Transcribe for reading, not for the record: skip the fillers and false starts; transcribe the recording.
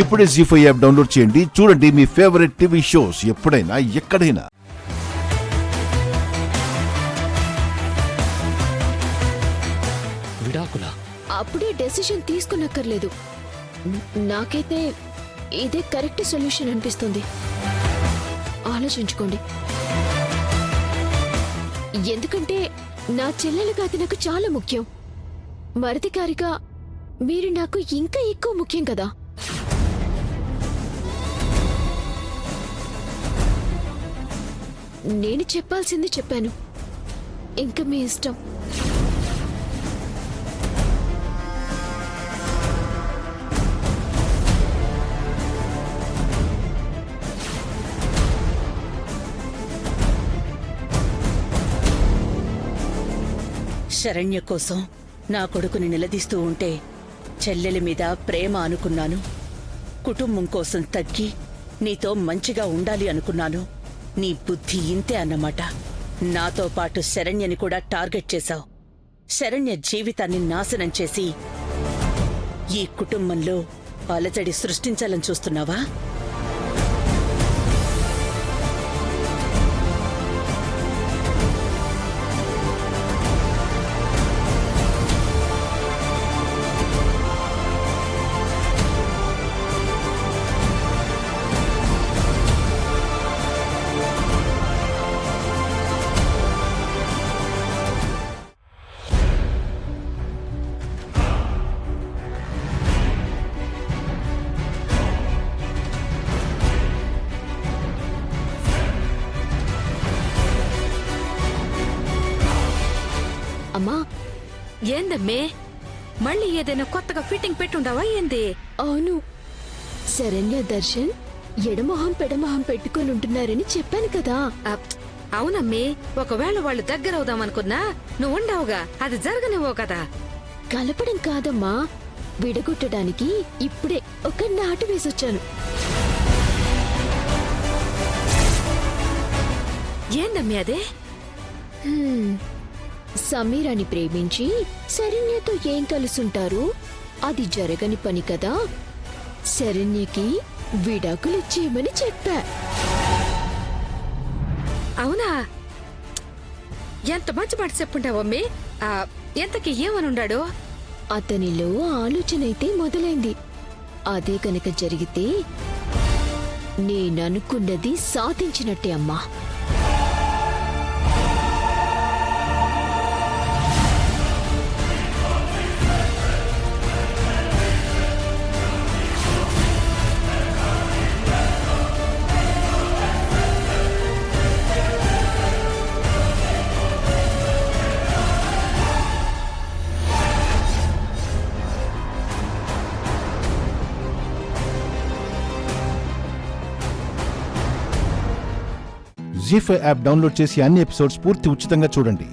ఇప్పుడే జీ5 app download చేయండి. చూడండి మీ ఫేవరెట్ టీవీ షోస్ ఎప్పుడైనా ఎక్కడైనా. విడాకులా? అప్పుడే డెసిషన్ తీసుకున్నక్కర్లేదు. నాకైతే ఇదే కరెక్ట్ సొల్యూషన్ అనిపిస్తుంది. ఆలోచించుకోండి. ఎందుకంటే నా చెల్లెలుగా అది నాకు చాలా ముఖ్యం. మరదికారిగా మీరు నాకు ఇంకా ఎక్కువ ముఖ్యం కదా. నేను చెప్పాల్సింది చెప్పాను. ఇంకా మీ ఇష్టం. శరణ్య కోసం నా కొడుకుని నిలదీస్తూ ఉంటే చెల్లెలి మీద ప్రేమ అనుకున్నాను. కుటుంబం కోసం తగ్గి నీతో మంచిగా ఉండాలి అనుకున్నాను. నీ బుద్ధి ఇంతే అన్నమాట. నాతో పాటు శరణ్యని కూడా టార్గెట్ చేశావు. శరణ్య జీవితాన్ని నాశనం చేసి ఈ కుటుంబంలో అలజడి సృష్టించాలని చూస్తున్నావా? అమ్మా, ఏందమ్మే, మళ్ళీ ఏదైనా కొత్తగా ఫిట్టింగ్ పెట్టుండావా ఏంది? అవును, శరణ్య దర్శన్ ఎడమొహం పెడమొహం పెట్టుకొని ఉంటున్నారని చెప్పాను కదా. అవునమ్మే, ఒకవేళ వాళ్ళు దగ్గరవుదామనుకున్నా నువ్వు ఉండవుగా, అది జరగనివ్వవు కదా. కలపడం కాదమ్మా, విడగొట్టడానికి ఇప్పుడే ఒక నాటు వేసొచ్చాను. ఏందమ్మే అదే? సమీరాని ప్రేమించి శరణ్యతో ఏం కలుసుంటారు? అది జరగని పని కదా. శరణ్యకి విడాకులిచ్చేయమని చెప్పా. అవునా? ఎంత మంచి మాట చెప్పుంటావమ్మే. ఎంతకి ఏమనుండాడు? అతనిలో ఆలోచనైతే మొదలైంది. అదే కనుక జరిగితే నేననుకున్నది సాధించినట్టే అమ్మా. జీ5 యాప్ డౌన్లోడ్ చేసి అన్ని ఎపిసోడ్స్ పూర్తి ఉచితంగా చూడండి.